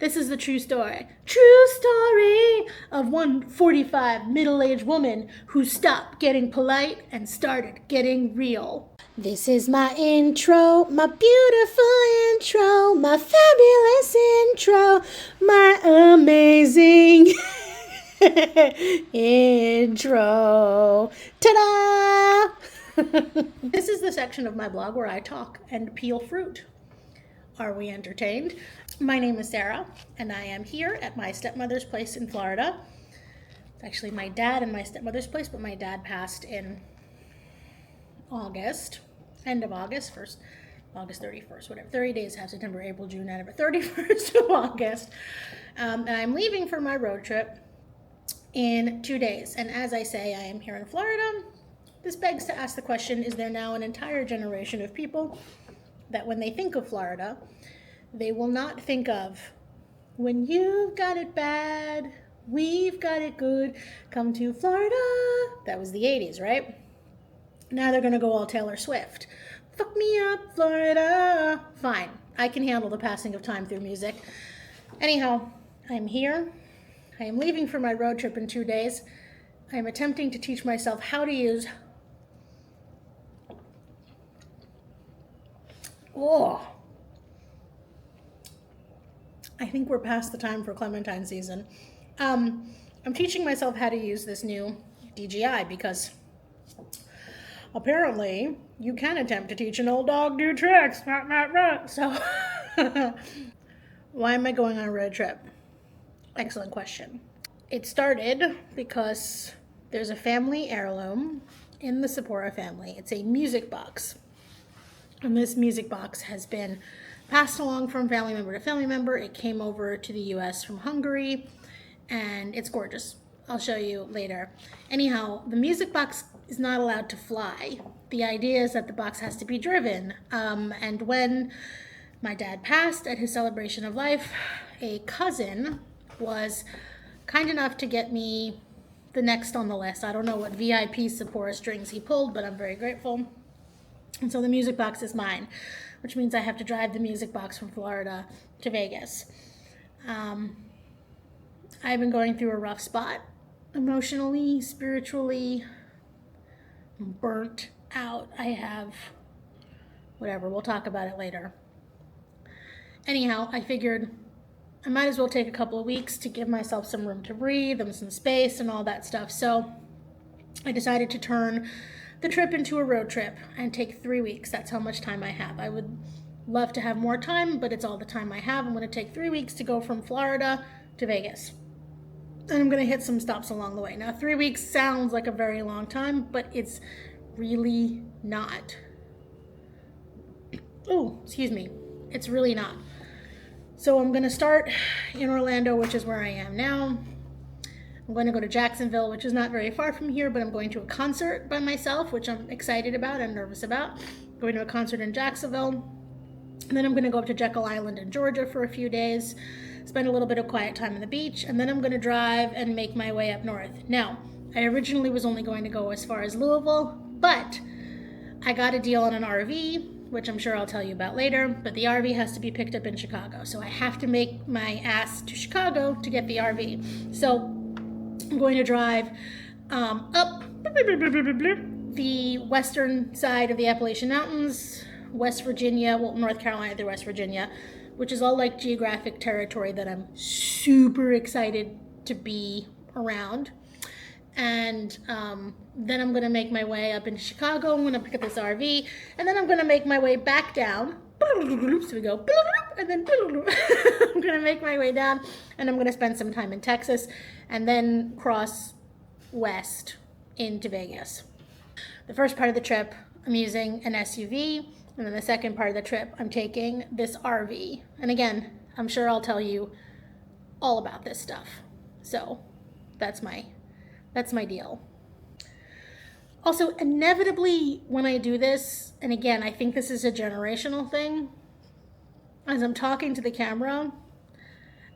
This is the true story. True story of one 45 middle-aged woman who stopped getting polite and started getting real. This is my intro, my beautiful intro, my fabulous intro, my amazing intro. Ta-da! This is the section of my blog where I talk and peel fruit. Are we entertained? My name is Sarah, and I am here at my stepmother's place in Florida. It's actually my dad and my stepmother's place, but my dad passed in August, end of August, August 31st, whatever. 30 days have September, April, June, November, 31st of August. And I'm leaving for my road trip in 2 days. And as I say, I am here in Florida. This begs to ask the question, is there now an entire generation of people that when they think of Florida, they will not think of, when you've got it bad, we've got it good, come to Florida. That was the 80s, right? Now they're going to go all Taylor Swift. Fuck me up, Florida. Fine. I can handle the passing of time through music. Anyhow, I'm here. I am leaving for my road trip in 2 days. I am attempting to teach myself how to use... I think we're past the time for Clementine season. I'm teaching myself how to use this new DJI because apparently you can attempt to teach an old dog new tricks. So why am I going on a road trip? Excellent question. It started because there's a family heirloom in the Sapora family. It's a music box. And this music box has been passed along from family member to family member. It came over to the US from Hungary, and it's gorgeous. I'll show you later. Anyhow, the music box is not allowed to fly. The idea is that the box has to be driven. And when my dad passed at his celebration of life, a cousin was kind enough to get me the next on the list. I don't know what VIP Sapora strings he pulled, but I'm very grateful. And so the music box is mine, which means I have to drive the music box from Florida to Vegas. I've been going through a rough spot, emotionally, spiritually, burnt out. I have, whatever, we'll talk about it later. Anyhow, I figured I might as well take a couple of weeks to give myself some room to breathe and some space and all that stuff. So I decided to turn the trip into a road trip and take 3 weeks. That's how much time I have. I would love to have more time, but it's all the time I have. I'm going to take 3 weeks to go from Florida to Vegas. And I'm going to hit some stops along the way. Now, 3 weeks sounds like a very long time, but it's really not. Oh, excuse me. It's really not. So I'm going to start in Orlando, which is where I am now. I'm going to go to Jacksonville, which is not very far from here, but I'm going to a concert by myself, which I'm excited about and nervous about. I'm going to a concert in Jacksonville. And then I'm going to go up to Jekyll Island in Georgia for a few days, spend a little bit of quiet time on the beach, and then I'm going to drive and make my way up north. Now, I originally was only going to go as far as Louisville, but I got a deal on an RV, which I'm sure I'll tell you about later, but the RV has to be picked up in Chicago. So I have to make my ass to Chicago to get the RV. So I'm going to drive up the western side of the Appalachian Mountains, West Virginia, well, North Carolina through West Virginia, which is all like geographic territory that I'm super excited to be around. And then I'm going to make my way up into Chicago. I'm going to pick up this RV, and then I'm going to make my way back down. So we go, and then I'm going to make my way down, and I'm going to spend some time in Texas, and then cross west into Vegas. The first part of the trip, I'm using an SUV, and then the second part of the trip, I'm taking this RV. And again, I'm sure I'll tell you all about this stuff. So that's my deal. Also, inevitably, when I do this, and again, I think this is a generational thing, as I'm talking to the camera,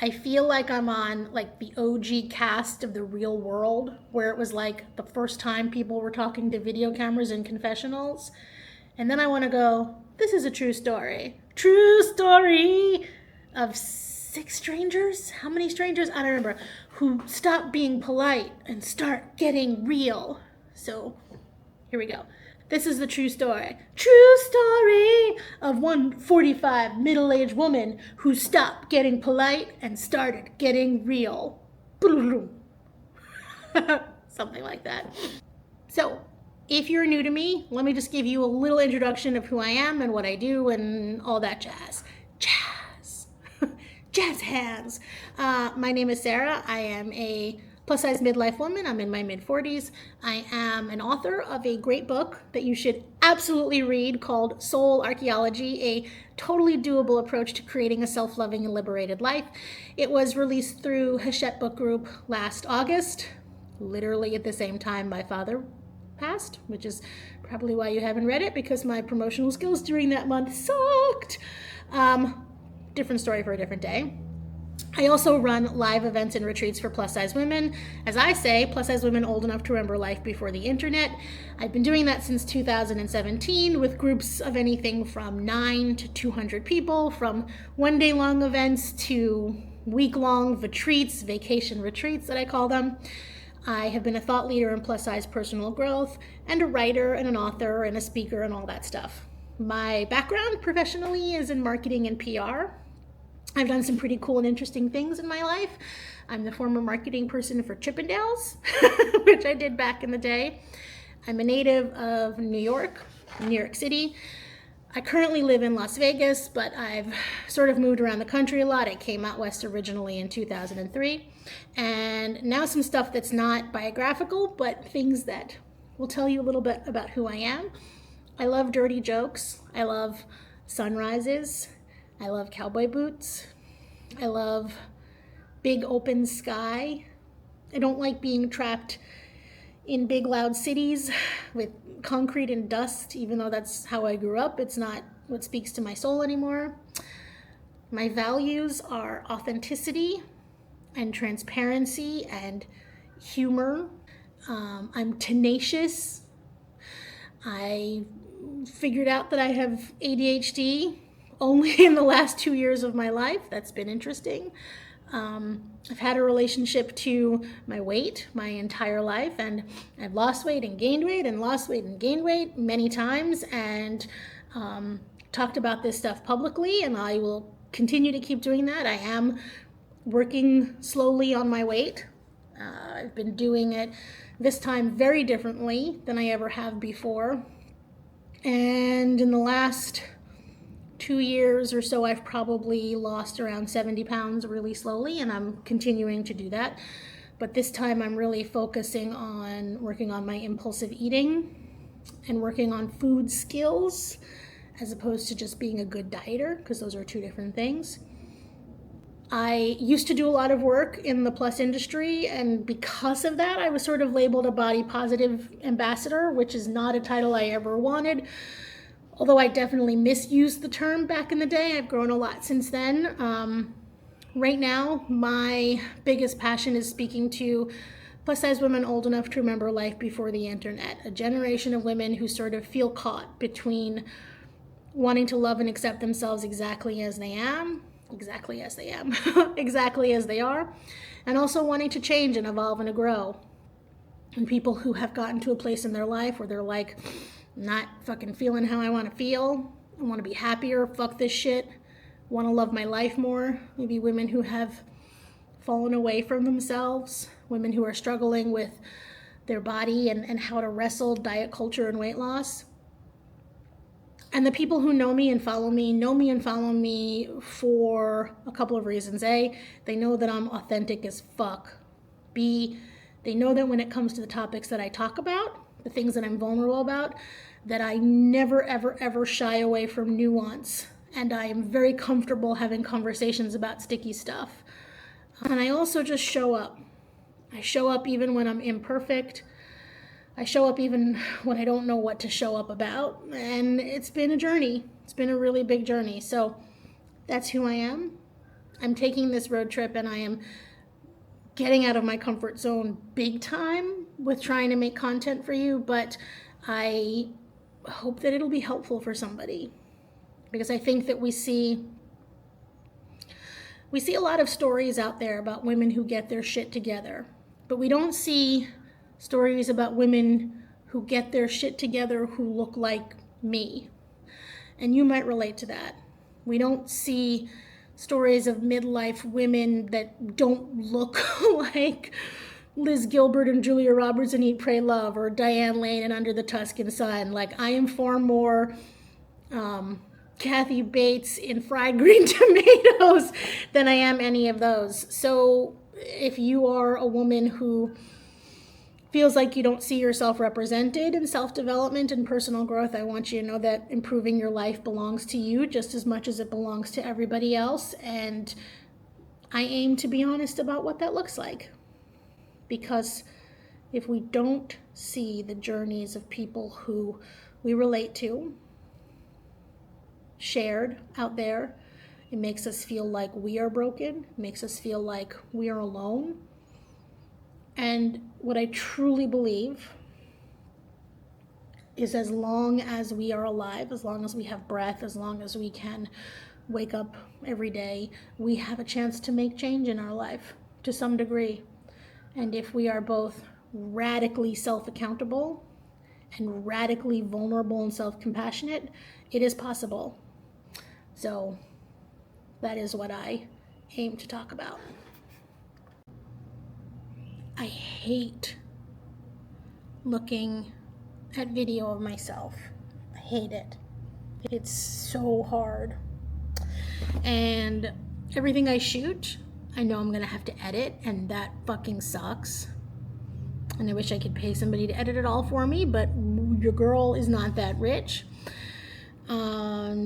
I feel like I'm on like the OG cast of The Real World, where it was like the first time people were talking to video cameras in confessionals. And then I want to go, this is a true story. True story of 6 strangers? How many strangers? I don't remember. Who stop being polite and start getting real. So here we go. This is the true story. True story of one 45 middle-aged woman who stopped getting polite and started getting real. Something like that. So, if you're new to me, let me just give you a little introduction of who I am and what I do and all that jazz. Jazz hands. My name is Sarah. I am a plus-size midlife woman. I'm in my mid-40s. I am an author of a great book that you should absolutely read called Soul Archaeology, a totally doable approach to creating a self-loving and liberated life. It was released through Hachette Book Group last August, literally at the same time my father passed, which is probably why you haven't read it, because my promotional skills during that month sucked. Different story for a different day. I also run live events and retreats for plus-size women. As I say, plus-size women old enough to remember life before the internet. I've been doing that since 2017 with groups of anything from 9 to 200 people, from one-day-long events to week-long retreats, vacation retreats that I call them. I have been a thought leader in plus-size personal growth and a writer and an author and a speaker and all that stuff. My background professionally is in marketing and PR. I've done some pretty cool and interesting things in my life. I'm the former marketing person for Chippendales, which I did back in the day. I'm a native of New York City. I currently live in Las Vegas, but I've sort of moved around the country a lot. I came out west originally in 2003. And now some stuff that's not biographical, but things that will tell you a little bit about who I am. I love dirty jokes. I love sunrises. I love cowboy boots. I love big open sky. I don't like being trapped in big loud cities with concrete and dust, even though that's how I grew up. It's not what speaks to my soul anymore. My values are authenticity and transparency and humor. I'm tenacious. I figured out that I have ADHD only in the last 2 years of my life. That's been interesting. I've had a relationship to my weight my entire life, and I've lost weight and gained weight and lost weight and gained weight many times, and talked about this stuff publicly, and I will continue to keep doing that. I am working slowly on my weight. I've been doing it this time very differently than I ever have before. And in the last 2 years or so, I've probably lost around 70 pounds really slowly, and I'm continuing to do that. But this time I'm really focusing on working on my impulsive eating and working on food skills as opposed to just being a good dieter, because those are two different things. I used to do a lot of work in the plus industry, and because of that, I was sort of labeled a body positive ambassador, which is not a title I ever wanted. Although I definitely misused the term back in the day. I've grown a lot since then. Right now, my biggest passion is speaking to plus-size women old enough to remember life before the internet, a generation of women who sort of feel caught between wanting to love and accept themselves exactly as they are, and also wanting to change and evolve and to grow. And people who have gotten to a place in their life where they're like, not fucking feeling how I want to feel. I want to be happier. Fuck this shit. Want to love my life more. Maybe women who have fallen away from themselves. Women who are struggling with their body and how to wrestle diet culture and weight loss. And the people who know me and follow me for a couple of reasons. A, they know that I'm authentic as fuck. B, they know that when it comes to the topics that I talk about, the things that I'm vulnerable about, that I never, ever, ever shy away from nuance. And I am very comfortable having conversations about sticky stuff. And I also just show up. I show up even when I'm imperfect. I show up even when I don't know what to show up about. And it's been a journey. It's been a really big journey. So that's who I am. I'm taking this road trip and I am getting out of my comfort zone big time with trying to make content for you, but I hope that it'll be helpful for somebody, because I think that we see We see a lot of stories out there about women who get their shit together, but we don't see stories about women who get their shit together who look like me. And you might relate to that. We don't see stories of midlife women that don't look like Liz Gilbert and Julia Roberts in Eat, Pray, Love, or Diane Lane and Under the Tuscan Sun. Like, I am far more Kathy Bates in fried green tomatoes than I am any of those. So if you are a woman who feels like you don't see yourself represented in self-development and personal growth, I want you to know that improving your life belongs to you just as much as it belongs to everybody else. And I aim to be honest about what that looks like. Because if we don't see the journeys of people who we relate to, shared out there, it makes us feel like we are broken, makes us feel like we are alone. And what I truly believe is as long as we are alive, as long as we have breath, as long as we can wake up every day, we have a chance to make change in our life to some degree. And if we are both radically self-accountable and radically vulnerable and self-compassionate, it is possible. So that is what I aim to talk about. I hate looking at video of myself. I hate it. It's so hard. And everything I shoot, I know I'm gonna have to edit, and that fucking sucks. And I wish I could pay somebody to edit it all for me, but your girl is not that rich.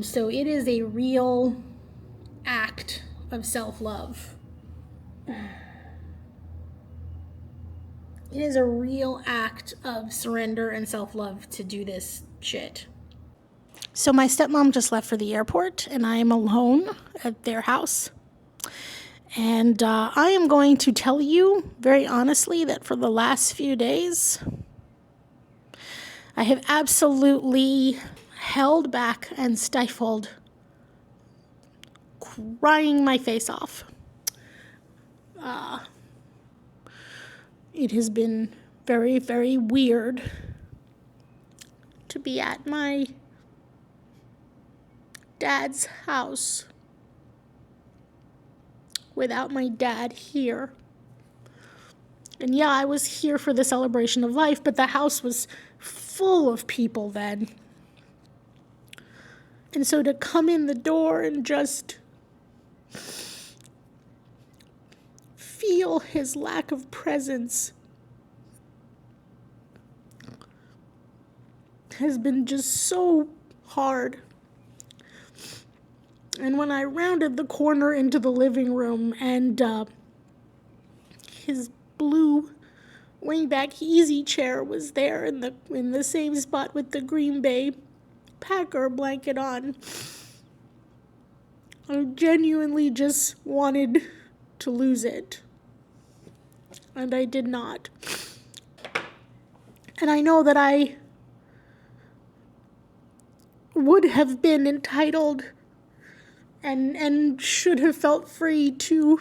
So it is a real act of self-love. It is a real act of surrender and self-love to do this shit. So my stepmom just left for the airport, and I am alone at their house. And I am going to tell you very honestly that for the last few days, I have absolutely held back and stifled crying my face off. It has been very, very weird to be at my dad's house without my dad here. And yeah, I was here for the celebration of life, but the house was full of people then. And so to come in the door and just feel his lack of presence has been just so hard. And when I rounded the corner into the living room and his blue wingback easy chair was there in the same spot with the Green Bay Packer blanket on, I genuinely just wanted to lose it. And I did not. And I know that I would have been entitled and should have felt free to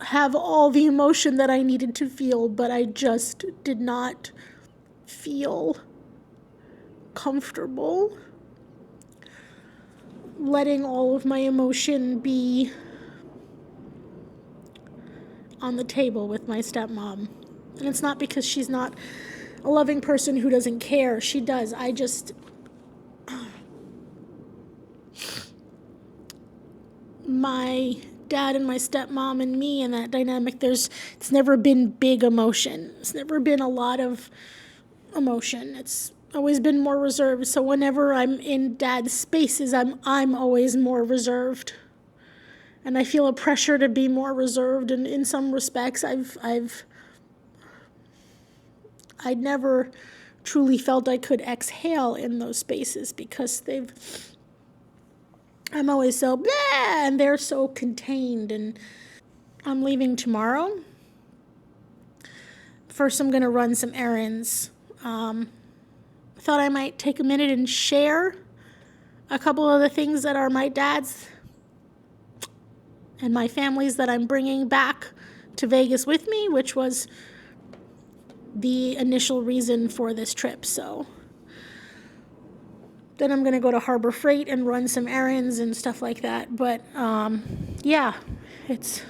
have all the emotion that I needed to feel, but I just did not feel comfortable letting all of my emotion be on the table with my stepmom. And it's not because she's not a loving person who doesn't care. She does. My dad and my stepmom and me and that dynamic, it's never been big emotion. It's never been a lot of emotion. It's always been more reserved. So whenever I'm in dad's spaces, I'm always more reserved. And I feel a pressure to be more reserved. And in some respects, I never truly felt I could exhale in those spaces because I'm always so blah, and they're so contained. And I'm leaving tomorrow. First, I'm going to run some errands. Thought I might take a minute and share a couple of the things that are my dad's and my families that I'm bringing back to Vegas with me, which was the initial reason for this trip. So then I'm going to go to Harbor Freight and run some errands and stuff like that. But yeah, it's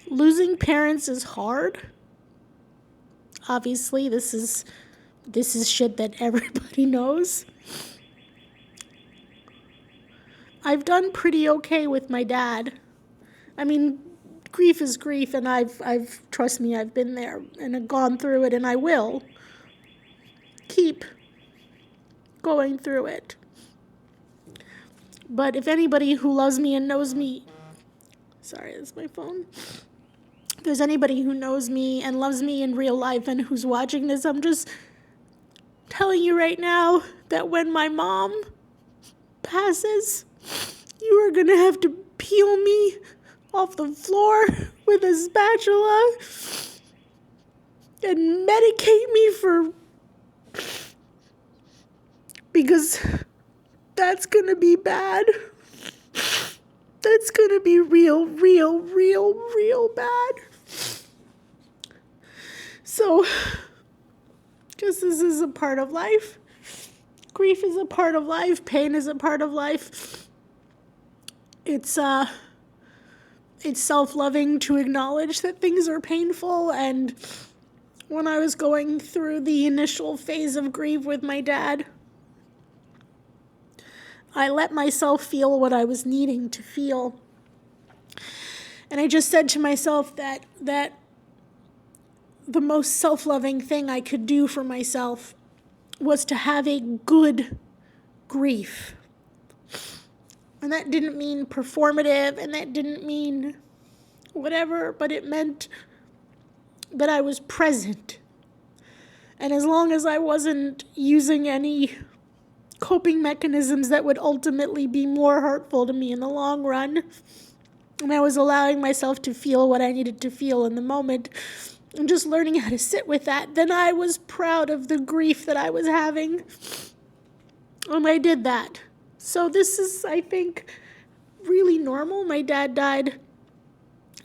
losing parents is hard. Obviously, this is shit that everybody knows. I've done pretty okay with my dad. I mean, grief is grief, and I've trust me, I've been there and I've gone through it, and I will keep going through it. But if anybody who loves me and knows me, sorry, that's my phone. If there's anybody who knows me and loves me in real life and who's watching this, I'm just telling you right now that when my mom passes, you are gonna have to peel me off the floor with a spatula and medicate me because that's gonna be bad. That's gonna be real bad. So, just this is a part of life. Grief is a part of life. Pain is a part of life. It's self-loving to acknowledge that things are painful. And when I was going through the initial phase of grief with my dad, I let myself feel what I was needing to feel. And I just said to myself that the most self-loving thing I could do for myself was to have a good grief. And that didn't mean performative, and that didn't mean whatever, but it meant that I was present. And as long as I wasn't using any coping mechanisms that would ultimately be more hurtful to me in the long run, and I was allowing myself to feel what I needed to feel in the moment, and just learning how to sit with that, then I was proud of the grief that I was having. And I did that. So this is, I think, really normal. My dad died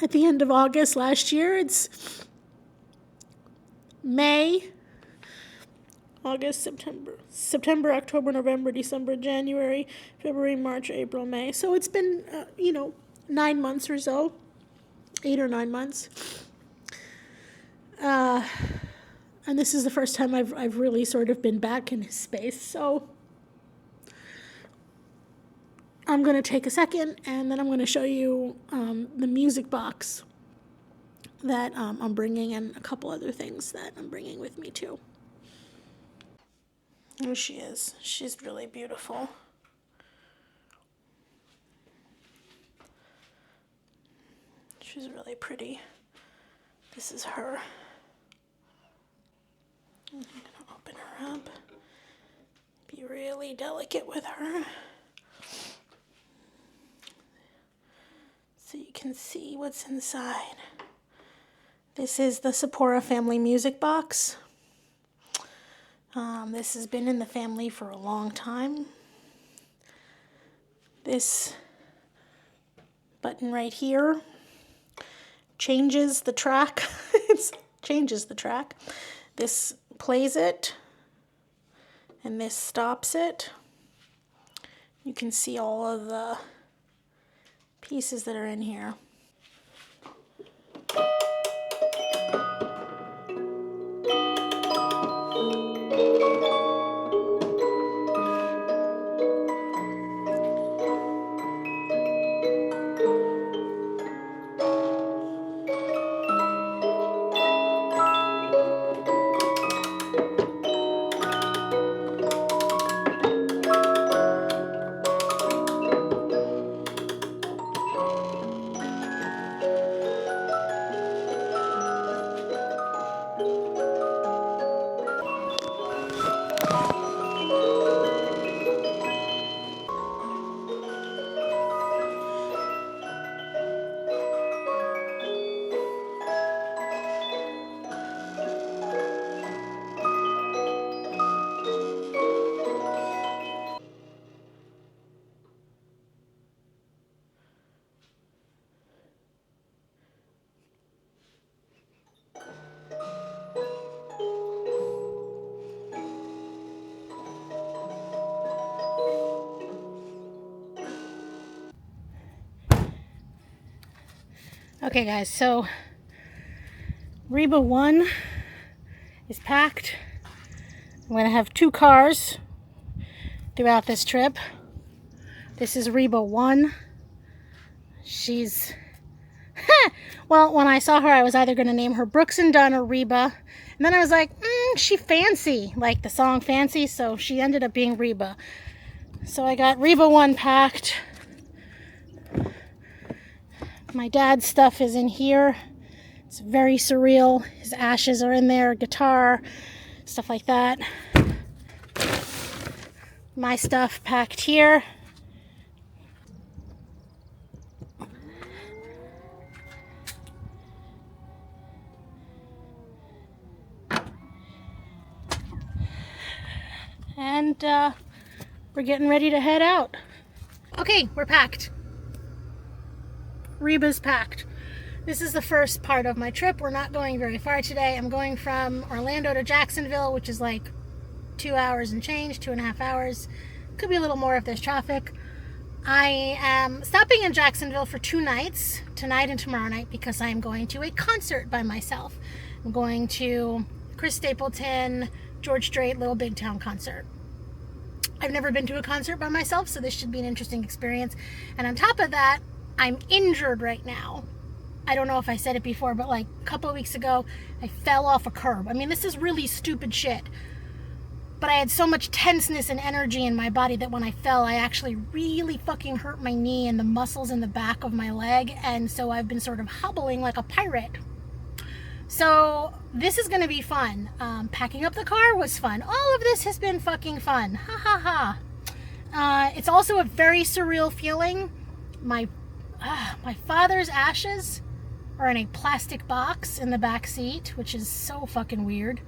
at the end of August last year. It's May, August, September, October, November, December, January, February, March, April, May. So it's been, 9 months or so, 8 or 9 months. And this is the first time I've really sort of been back in his space. So I'm going to take a second, and then I'm going to show you the music box that I'm bringing, and a couple other things that I'm bringing with me too. Here she is. She's really beautiful. She's really pretty. This is her. I'm going to open her up. Be really delicate with her, so you can see what's inside. This is the Sapora family music box. This has been in the family for a long time. This button right here changes the track. It changes the track. This plays it, and this stops it. You can see all of the pieces that are in here. Okay guys, so Reba One is packed. I'm going to have 2 cars throughout this trip. This is Reba One. She's... well, when I saw her, I was either going to name her Brooks and Dunn or Reba. And then I was like, she fancy, like the song Fancy, so she ended up being Reba. So I got Reba One packed. My dad's stuff is in here. It's very surreal. His ashes are in there, guitar, stuff like that. My stuff packed here. And we're getting ready to head out. Okay, we're packed. Reba's packed. This is the first part of my trip. We're not going very far today. I'm going from Orlando to Jacksonville, which is like 2 hours and change, 2.5 hours. Could be a little more if there's traffic. I am stopping in Jacksonville for 2 nights, tonight and tomorrow night, because I am going to a concert by myself. I'm going to Chris Stapleton, George Strait, Little Big Town concert. I've never been to a concert by myself, so this should be an interesting experience. And on top of that, I'm injured right now. I don't know if I said it before, but like a couple of weeks ago, I fell off a curb. I mean, this is really stupid shit. But I had so much tenseness and energy in my body that when I fell, I actually really fucking hurt my knee and the muscles in the back of my leg. And so I've been sort of hobbling like a pirate. So this is going to be fun. Packing up the car was fun. All of this has been fucking fun. Ha ha ha. It's also a very surreal feeling. My father's ashes are in a plastic box in the back seat, which is so fucking weird.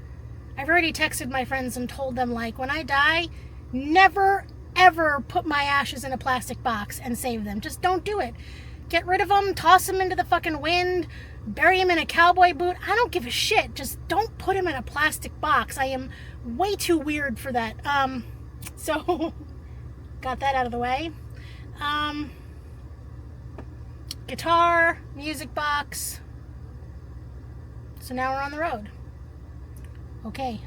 I've already texted my friends and told them, like, when I die, never ever put my ashes in a plastic box and save them. Just don't do it. Get rid of them, toss them into the fucking wind, bury them in a cowboy boot. I don't give a shit. Just don't put them in a plastic box. I am way too weird for that. So got that out of the way. Guitar, music box. So now we're on the road. Okay.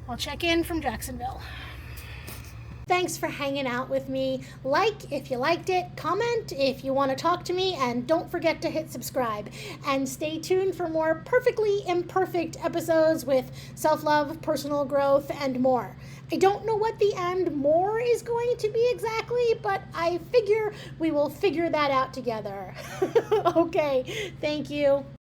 I'll check in from Jacksonville. Thanks for hanging out with me. Like if you liked it, comment if you want to talk to me, and don't forget to hit subscribe. And stay tuned for more perfectly imperfect episodes with self-love, personal growth, and more. I don't know what the and more is going to be exactly, but I figure we will figure that out together. Okay, thank you.